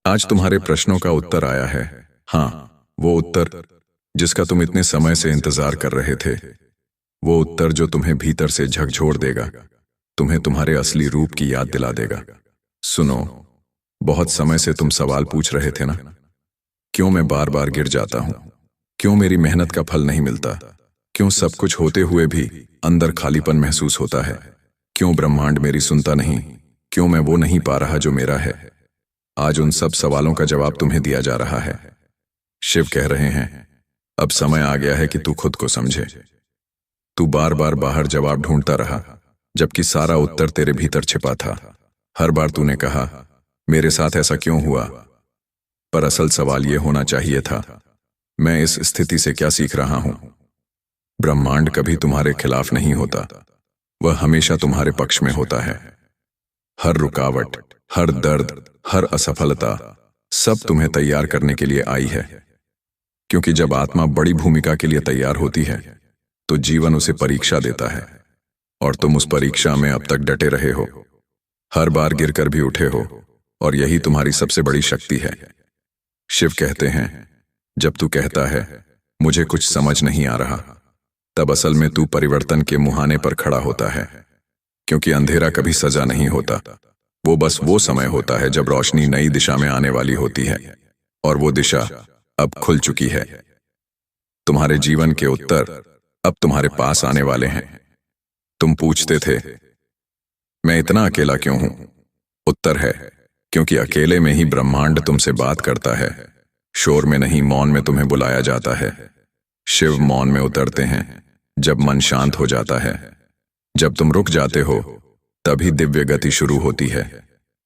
आज तुम्हारे प्रश्नों का उत्तर आया है। हाँ, वो उत्तर जिसका तुम इतने समय से इंतजार कर रहे थे। वो उत्तर जो तुम्हें भीतर से झकझोर देगा, तुम्हें तुम्हारे असली रूप की याद दिला देगा। सुनो, बहुत समय से तुम सवाल पूछ रहे थे ना, क्यों मैं बार बार गिर जाता हूं? क्यों मेरी मेहनत का फल नहीं मिलता? क्यों सब कुछ होते हुए भी अंदर खालीपन महसूस होता है? क्यों ब्रह्मांड मेरी सुनता नहीं? क्यों मैं वो नहीं पा रहा जो मेरा है? आज उन सब सवालों का जवाब तुम्हें दिया जा रहा है। शिव कह रहे हैं, अब समय आ गया है कि तू खुद को समझे। तू बार बार बाहर जवाब ढूंढता रहा, जबकि सारा उत्तर तेरे भीतर छिपा था। हर बार तूने कहा, मेरे साथ ऐसा क्यों हुआ? पर असल सवाल यह होना चाहिए था, मैं इस स्थिति से क्या सीख रहा हूं? ब्रह्मांड कभी तुम्हारे खिलाफ नहीं होता, वह हमेशा तुम्हारे पक्ष में होता है। हर रुकावट, हर दर्द, हर असफलता, सब तुम्हें तैयार करने के लिए आई है। क्योंकि जब आत्मा बड़ी भूमिका के लिए तैयार होती है, तो जीवन उसे परीक्षा देता है। और तुम उस परीक्षा में अब तक डटे रहे हो, हर बार गिरकर भी उठे हो, और यही तुम्हारी सबसे बड़ी शक्ति है। शिव कहते हैं, जब तू कहता है मुझे कुछ समझ नहीं आ रहा, तब असल में तू परिवर्तन के मुहाने पर खड़ा होता है। क्योंकि अंधेरा कभी सजा नहीं होता, वो बस वो समय होता है जब रोशनी नई दिशा में आने वाली होती है, और वो दिशा अब खुल चुकी है। तुम्हारे जीवन के उत्तर अब तुम्हारे पास आने वाले हैं। तुम पूछते थे, मैं इतना अकेला क्यों हूं? उत्तर है, क्योंकि अकेले में ही ब्रह्मांड तुमसे बात करता है। शोर में नहीं, मौन में तुम्हें बुलाया जाता है। शिव मौन में उतरते हैं जब मन शांत हो जाता है। जब तुम रुक जाते हो, तभी दिव्य गति शुरू होती है।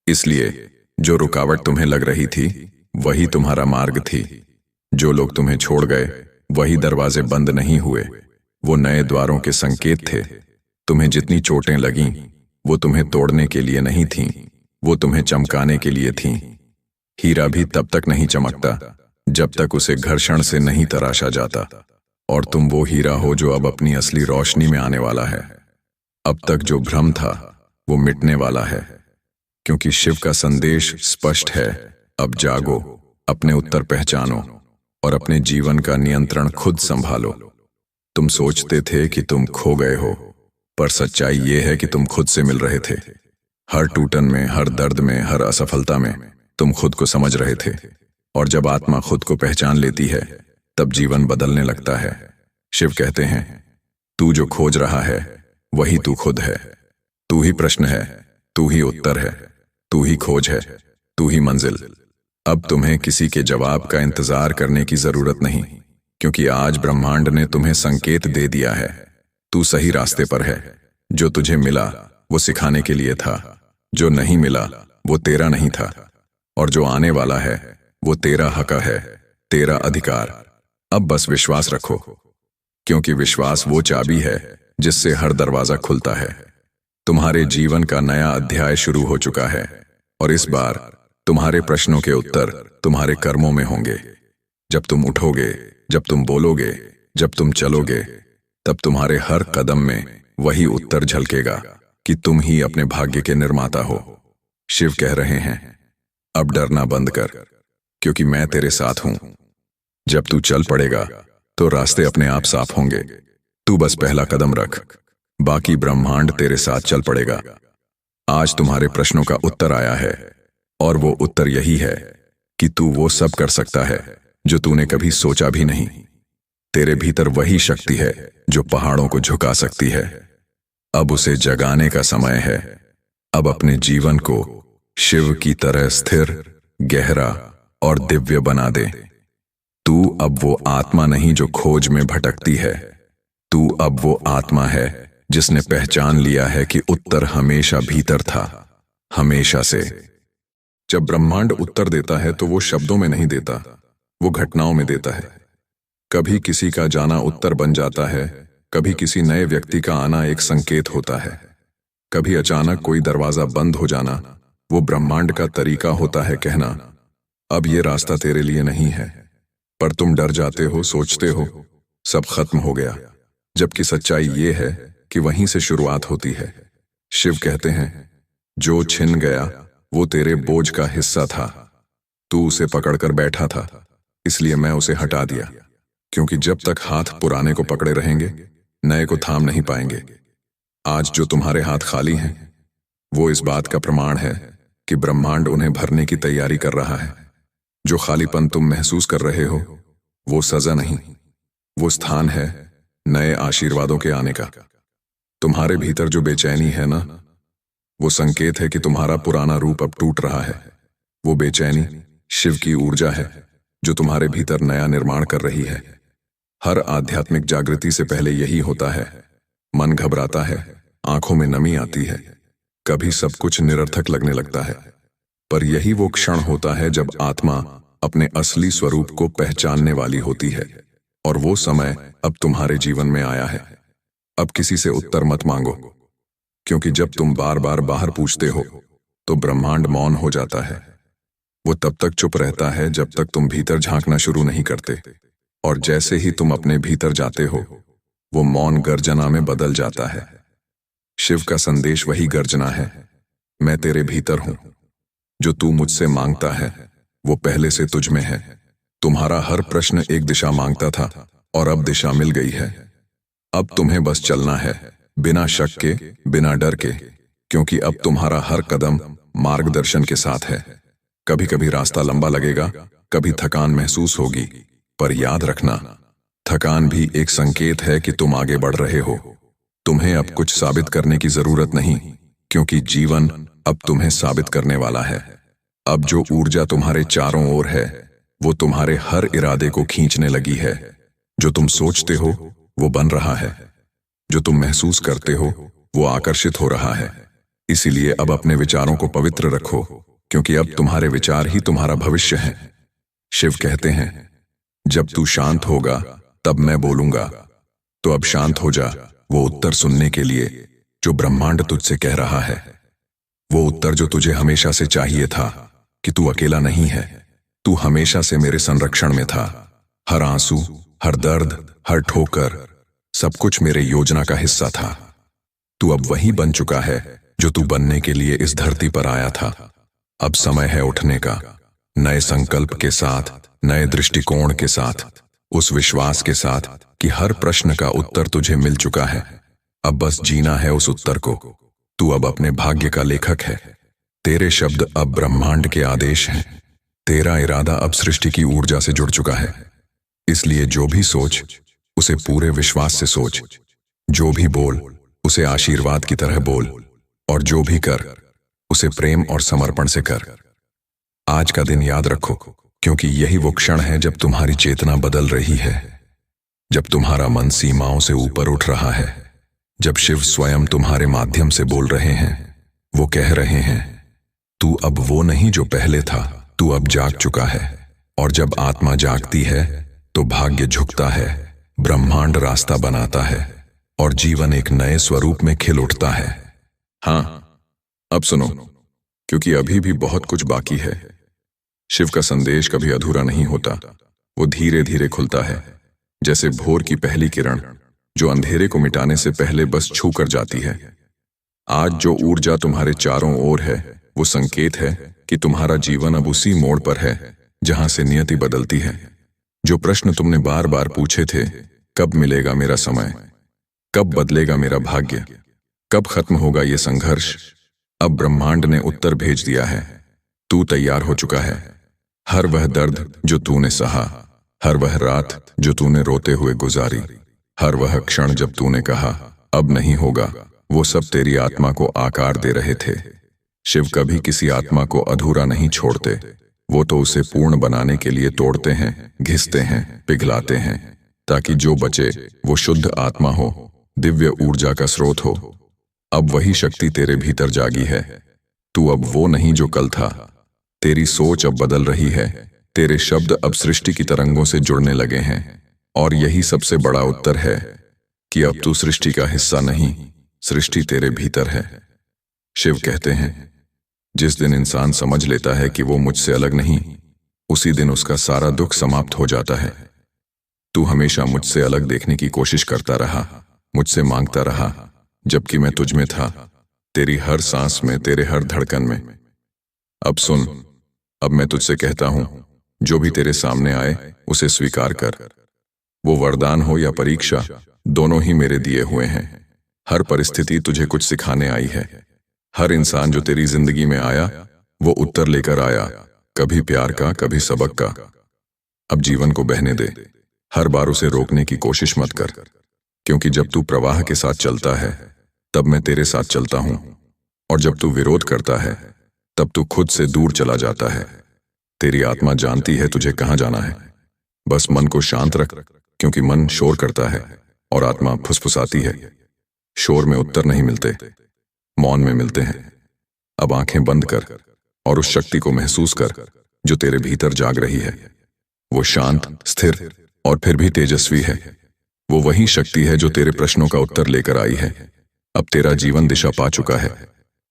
इसलिए जो रुकावट तुम्हें लग रही थी, वही तुम्हारा मार्ग थी। जो लोग तुम्हें छोड़ गए, वही दरवाजे बंद नहीं हुए, वो नए द्वारों के संकेत थे। तुम्हें जितनी चोटें लगीं, वो तुम्हें तोड़ने के लिए नहीं थीं, वो तुम्हें चमकाने के लिए थीं। हीरा भी तब तक नहीं चमकता जब तक उसे घर्षण से नहीं तराशा जाता। और तुम वो हीरा हो जो अब अपनी असली रोशनी में आने वाला है। अब तक जो भ्रम था, वो मिटने वाला है। क्योंकि शिव का संदेश स्पष्ट है, अब जागो, अपने उत्तर पहचानो, और अपने जीवन का नियंत्रण खुद संभालो। तुम सोचते थे कि तुम खो गए हो, पर सच्चाई ये है कि तुम खुद से मिल रहे थे। हर टूटन में, हर दर्द में, हर असफलता में तुम खुद को समझ रहे थे। और जब आत्मा खुद को पहचान लेती है, तब जीवन बदलने लगता है। शिव कहते हैं, तू जो खोज रहा है, वही तू खुद है। तू ही प्रश्न है, तू ही उत्तर है, तू ही खोज है, तू ही मंजिल। अब तुम्हें किसी के जवाब का इंतजार करने की जरूरत नहीं, क्योंकि आज ब्रह्मांड ने तुम्हें संकेत दे दिया है। तू सही रास्ते पर है। जो तुझे मिला, वो सिखाने के लिए था। जो नहीं मिला, वो तेरा नहीं था। और जो आने वाला है, वो तेरा हक है, तेरा अधिकार। अब बस विश्वास रखो, क्योंकि विश्वास वो चाबी है जिससे हर दरवाजा खुलता है। तुम्हारे जीवन का नया अध्याय शुरू हो चुका है, और इस बार तुम्हारे प्रश्नों के उत्तर तुम्हारे कर्मों में होंगे। जब तुम उठोगे, जब तुम बोलोगे, जब तुम चलोगे, तब तुम्हारे हर कदम में वही उत्तर झलकेगा कि तुम ही अपने भाग्य के निर्माता हो। शिव कह रहे हैं, अब डरना बंद कर, क्योंकि मैं तेरे साथ हूं। जब तू चल पड़ेगा, तो रास्ते अपने आप साफ होंगे। तू बस पहला कदम रख, बाकी ब्रह्मांड तेरे साथ चल पड़ेगा। आज तुम्हारे प्रश्नों का उत्तर आया है, और वो उत्तर यही है कि तू वो सब कर सकता है जो तूने कभी सोचा भी नहीं। तेरे भीतर वही शक्ति है जो पहाड़ों को झुका सकती है। अब उसे जगाने का समय है। अब अपने जीवन को शिव की तरह स्थिर, गहरा और दिव्य बना दे। तू अब वो आत्मा नहीं जो खोज में भटकती है। तू अब वो आत्मा है जिसने पहचान लिया है कि उत्तर हमेशा भीतर था, हमेशा से। जब ब्रह्मांड उत्तर देता है, तो वो शब्दों में नहीं देता, वो घटनाओं में देता है। कभी किसी का जाना उत्तर बन जाता है, कभी किसी नए व्यक्ति का आना एक संकेत होता है, कभी अचानक कोई दरवाजा बंद हो जाना वो ब्रह्मांड का तरीका होता है कहना, अब ये रास्ता तेरे लिए नहीं है। पर तुम डर जाते हो, सोचते हो सब खत्म हो गया, जबकि सच्चाई ये है कि वहीं से शुरुआत होती है। शिव कहते हैं, जो छिन गया वो तेरे बोझ का हिस्सा था, तू उसे पकड़कर बैठा था, इसलिए मैं उसे हटा दिया, क्योंकि जब तक हाथ पुराने को पकड़े रहेंगे, नए को थाम नहीं पाएंगे। आज जो तुम्हारे हाथ खाली हैं, वो इस बात का प्रमाण है कि ब्रह्मांड उन्हें भरने की तैयारी कर रहा है। जो खालीपन तुम महसूस कर रहे हो, वो सजा नहीं, वो स्थान है नए आशीर्वादों के आने का। तुम्हारे भीतर जो बेचैनी है ना, वो संकेत है कि तुम्हारा पुराना रूप अब टूट रहा है। वो बेचैनी शिव की ऊर्जा है जो तुम्हारे भीतर नया निर्माण कर रही है। हर आध्यात्मिक जागृति से पहले यही होता है। मन घबराता है, आंखों में नमी आती है, कभी सब कुछ निरर्थक लगने लगता है। पर यही वो क्षण होता है जब आत्मा अपने असली स्वरूप को पहचानने वाली होती है। और वो समय अब तुम्हारे जीवन में आया है। अब किसी से उत्तर मत मांगो, क्योंकि जब तुम बार बार बाहर पूछते हो तो ब्रह्मांड मौन हो जाता है। वो तब तक चुप रहता है जब तक तुम भीतर झांकना शुरू नहीं करते। और जैसे ही तुम अपने भीतर जाते हो, वो मौन गर्जना में बदल जाता है। शिव का संदेश वही गर्जना है, मैं तेरे भीतर हूं। जो तू मुझसे मांगता है वो पहले से तुझ में है। तुम्हारा हर प्रश्न एक दिशा मांगता था और अब दिशा मिल गई है। अब तुम्हें बस चलना है, बिना शक के, बिना डर के, क्योंकि अब तुम्हारा हर कदम मार्गदर्शन के साथ है। कभी कभी रास्ता लंबा लगेगा, कभी थकान महसूस होगी, पर याद रखना, थकान भी एक संकेत है कि तुम आगे बढ़ रहे हो। तुम्हें अब कुछ साबित करने की जरूरत नहीं, क्योंकि जीवन अब तुम्हें साबित करने वाला है। अब जो ऊर्जा तुम्हारे चारों ओर है, वो तुम्हारे हर इरादे को खींचने लगी है। जो तुम सोचते हो वो बन रहा है, जो तुम महसूस करते हो वो आकर्षित हो रहा है। इसीलिए अब अपने विचारों को पवित्र रखो, क्योंकि अब तुम्हारे विचार ही तुम्हारा भविष्य है। शिव कहते हैं, जब तू शांत होगा तब मैं बोलूंगा। तो अब शांत हो जा, वो उत्तर सुनने के लिए जो ब्रह्मांड तुझसे कह रहा है। वो उत्तर जो तुझे हमेशा से चाहिए था, कि तू अकेला नहीं है, तू हमेशा से मेरे संरक्षण में था। हर आंसू, हर दर्द, हर ठोकर, सब कुछ मेरे योजना का हिस्सा था। तू अब वही बन चुका है जो तू बनने के लिए इस धरती पर आया था। अब समय है उठने का, नए संकल्प के साथ, नए दृष्टिकोण के साथ, उस विश्वास के साथ कि हर प्रश्न का उत्तर तुझे मिल चुका है। अब बस जीना है उस उत्तर को। तू अब अपने भाग्य का लेखक है। तेरे शब्द अब ब्रह्मांड के आदेश हैं। तेरा इरादा अब सृष्टि की ऊर्जा से जुड़ चुका है। इसलिए जो भी सोच, उसे पूरे विश्वास से सोच। जो भी बोल, उसे आशीर्वाद की तरह बोल। और जो भी कर, उसे प्रेम और समर्पण से कर। आज का दिन याद रखो, क्योंकि यही वो क्षण है जब तुम्हारी चेतना बदल रही है, जब तुम्हारा मन सीमाओं से ऊपर उठ रहा है, जब शिव स्वयं तुम्हारे माध्यम से बोल रहे हैं। वो कह रहे हैं, तू अब वो नहीं जो पहले था, तू अब जाग चुका है। और जब आत्मा जागती है तो भाग्य झुकता है, ब्रह्मांड रास्ता बनाता है और जीवन एक नए स्वरूप में खिल उठता है। हाँ, अब सुनो, क्योंकि अभी भी बहुत कुछ बाकी है। शिव का संदेश कभी अधूरा नहीं होता। वो धीरे धीरे खुलता है, जैसे भोर की पहली किरण जो अंधेरे को मिटाने से पहले बस छू कर जाती है। आज जो ऊर्जा तुम्हारे चारों ओर है, वो संकेत है कि तुम्हारा जीवन अब उसी मोड़ पर है जहां से नियति बदलती है। जो प्रश्न तुमने बार बार पूछे थे, कब मिलेगा मेरा समय, कब बदलेगा मेरा भाग्य, कब खत्म होगा ये संघर्ष, अब ब्रह्मांड ने उत्तर भेज दिया है। तू तैयार हो चुका है। हर वह दर्द जो तूने सहा, हर वह रात जो तूने रोते हुए गुजारी, हर वह क्षण जब तूने कहा अब नहीं होगा, वो सब तेरी आत्मा को आकार दे रहे थे। शिव कभी किसी आत्मा को अधूरा नहीं छोड़ते। वो तो उसे पूर्ण बनाने के लिए तोड़ते हैं, घिसते हैं, पिघलाते हैं, ताकि जो बचे वो शुद्ध आत्मा हो, दिव्य ऊर्जा का स्रोत हो। अब वही शक्ति तेरे भीतर जागी है। तू अब वो नहीं जो कल था। तेरी सोच अब बदल रही है। तेरे शब्द अब सृष्टि की तरंगों से जुड़ने लगे हैं। और यही सबसे बड़ा उत्तर है कि अब तू सृष्टि का हिस्सा नहीं, सृष्टि तेरे भीतर है। शिव कहते हैं, जिस दिन इंसान समझ लेता है कि वो मुझसे अलग नहीं, उसी दिन उसका सारा दुख समाप्त हो जाता है। तू हमेशा मुझसे अलग देखने की कोशिश करता रहा, मुझसे मांगता रहा, जबकि मैं तुझ में था, तेरी हर सांस में, तेरे हर धड़कन में। अब सुन, अब मैं तुझसे कहता हूं, जो भी तेरे सामने आए उसे स्वीकार कर। वो वरदान हो या परीक्षा, दोनों ही मेरे दिए हुए हैं। हर परिस्थिति तुझे कुछ सिखाने आई है। हर इंसान जो तेरी जिंदगी में आया, वो उत्तर लेकर आया, कभी प्यार का, कभी सबक का। अब जीवन को बहने दे, हर बार उसे रोकने की कोशिश मत कर, क्योंकि जब तू प्रवाह के साथ चलता है तब मैं तेरे साथ चलता हूं, और जब तू विरोध करता है तब तू खुद से दूर चला जाता है। तेरी आत्मा जानती है तुझे कहां जाना है। बस मन को शांत रख, क्योंकि मन शोर करता है और आत्मा फुसफुसाती है। शोर में उत्तर नहीं मिलते, मौन में मिलते हैं। अब आंखें बंद कर और उस शक्ति को महसूस कर जो तेरे भीतर जाग रही है। वो शांत, स्थिर और फिर भी तेजस्वी है। वो वही शक्ति है जो तेरे प्रश्नों का उत्तर लेकर आई है। अब तेरा जीवन दिशा पा चुका है।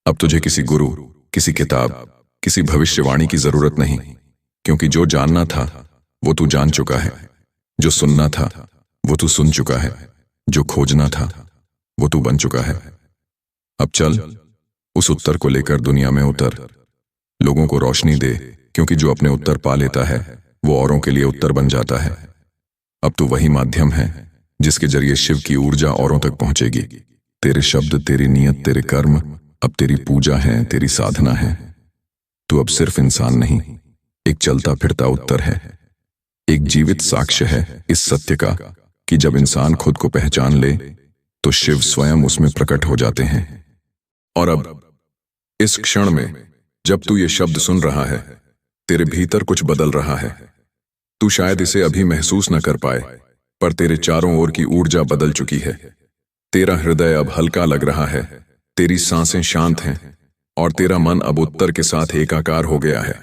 अब तुझे किसी गुरु, किसी किताब, किसी भविष्यवाणी की जरूरत नहीं, क्योंकि जो जानना था वो तू जान चुका है। जो सुनना था वो तू सुन चुका है। जो खोजना था वो तू बन चुका है। अब चल, उस उत्तर को लेकर दुनिया में उतर। लोगों को रोशनी दे, क्योंकि जो अपने उत्तर पा लेता है वो औरों के लिए उत्तर बन जाता है। अब तू वही माध्यम है जिसके जरिए शिव की ऊर्जा औरों तक पहुंचेगी। तेरे शब्द, तेरी नियत, तेरे कर्म अब तेरी पूजा है, तेरी साधना है। तू अब सिर्फ इंसान नहीं, एक चलता फिरता उत्तर है। एक जीवित साक्ष्य है इस सत्य का कि जब इंसान खुद को पहचान ले तो शिव स्वयं उसमें प्रकट हो जाते हैं। और अब इस क्षण में जब तू ये शब्द सुन रहा है, तेरे भीतर कुछ बदल रहा है। तू शायद इसे अभी महसूस न कर पाए, पर तेरे चारों ओर की ऊर्जा बदल चुकी है। तेरा हृदय अब हल्का लग रहा है, तेरी सांसें शांत हैं और तेरा मन अब उत्तर के साथ एकाकार हो गया है।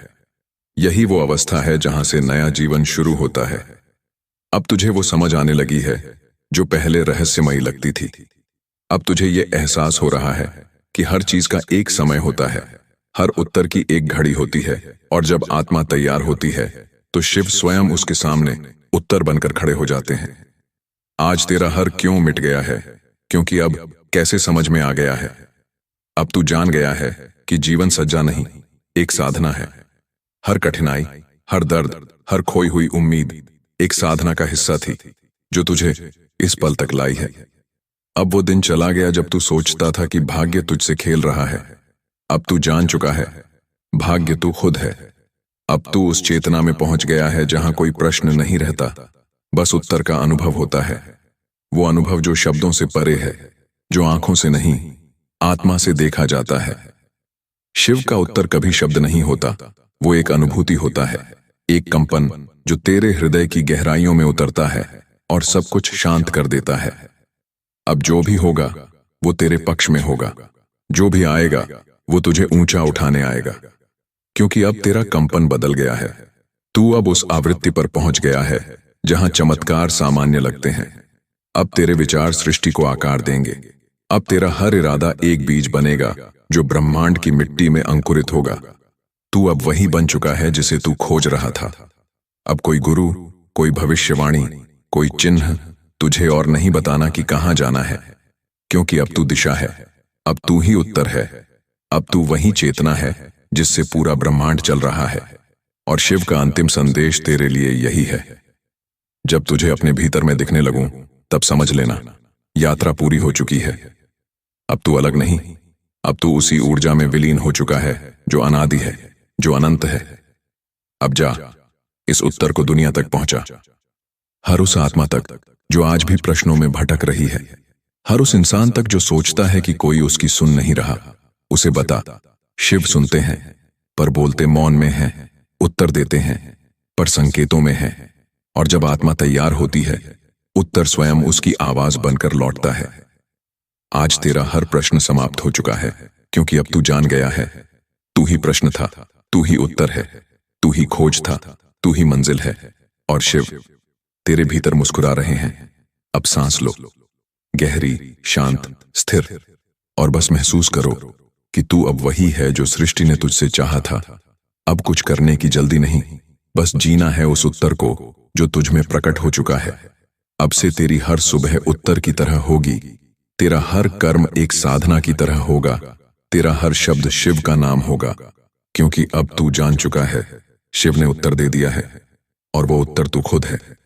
यही वो अवस्था है जहां से नया जीवन शुरू होता है। अब तुझे वो समझ आने लगी है जो पहले रहस्यमयी लगती थी। अब तुझे ये एहसास हो रहा है कि हर चीज का एक समय होता है, हर उत्तर की एक घड़ी होती है, और जब आत्मा तैयार होती है तो शिव स्वयं उसके सामने उत्तर बनकर खड़े हो जाते हैं। आज तेरा हर क्यों मिट गया है, क्योंकि अब कैसे समझ में आ गया है। अब तू जान गया है कि जीवन सज्जा नहीं, एक साधना है। हर कठिनाई, हर दर्द, हर खोई हुई उम्मीद एक साधना का हिस्सा थी जो तुझे इस पल तक लाई है। अब वो दिन चला गया जब तू सोचता था कि भाग्य तुझसे खेल रहा है। अब तू जान चुका है, भाग्य तू खुद है। अब तू उस चेतना में पहुंच गया है जहां कोई प्रश्न नहीं रहता, बस उत्तर का अनुभव होता है। वो अनुभव जो शब्दों से परे है, जो आंखों से नहीं, आत्मा से देखा जाता है। शिव का उत्तर कभी शब्द नहीं होता, वो एक अनुभूति होता है, एक कंपन जो तेरे हृदय की गहराइयों में उतरता है और सब कुछ शांत कर देता है। अब जो भी होगा वो तेरे पक्ष में होगा। जो भी आएगा वो तुझे ऊंचा उठाने आएगा, क्योंकि अब तेरा कंपन बदल गया है। तू अब उस आवृत्ति पर पहुंच गया है जहां चमत्कार सामान्य लगते हैं। अब तेरे विचार सृष्टि को आकार देंगे। अब तेरा हर इरादा एक बीज बनेगा जो ब्रह्मांड की मिट्टी में अंकुरित होगा। तू अब वही बन चुका है जिसे तू खोज रहा था। अब कोई गुरु, कोई भविष्यवाणी, कोई चिन्ह तुझे और नहीं बताना कि कहां जाना है, क्योंकि अब तू दिशा है। अब तू ही उत्तर है। अब तू वही चेतना है जिससे पूरा ब्रह्मांड चल रहा है। और शिव का अंतिम संदेश तेरे लिए यही है। जब तुझे अपने भीतर में दिखने लगूं, तब समझ लेना यात्रा पूरी हो चुकी है। अब तू अलग नहीं, अब तू उसी ऊर्जा में विलीन हो चुका है जो अनादि है, जो अनंत है। अब जा, इस उत्तर को दुनिया तक पहुंचा। हर उस आत्मा तक जो आज भी प्रश्नों में भटक रही है, हर उस इंसान तक जो सोचता है कि कोई उसकी सुन नहीं रहा, उसे बता, शिव सुनते हैं पर बोलते मौन में हैं, उत्तर देते हैं पर संकेतों में हैं। और जब आत्मा तैयार होती है, उत्तर स्वयं उसकी आवाज बनकर लौटता है। आज तेरा हर प्रश्न समाप्त हो चुका है, क्योंकि अब तू जान गया है, तू ही प्रश्न था, तू ही उत्तर है, तू ही खोज था, तू ही मंजिल है। और शिव तेरे भीतर मुस्कुरा रहे हैं। अब सांस लो, गहरी, शांत, स्थिर, और बस महसूस करो कि तू अब वही है जो सृष्टि ने तुझसे चाहा था। अब कुछ करने की जल्दी नहीं, बस जीना है उस उत्तर को जो तुझ में प्रकट हो चुका है। अब से तेरी हर सुबह उत्तर की तरह होगी, तेरा हर कर्म एक साधना की तरह होगा, तेरा हर शब्द शिव का नाम होगा। क्योंकि अब तू जान चुका है, शिव ने उत्तर दे दिया है और वो उत्तर तू खुद है।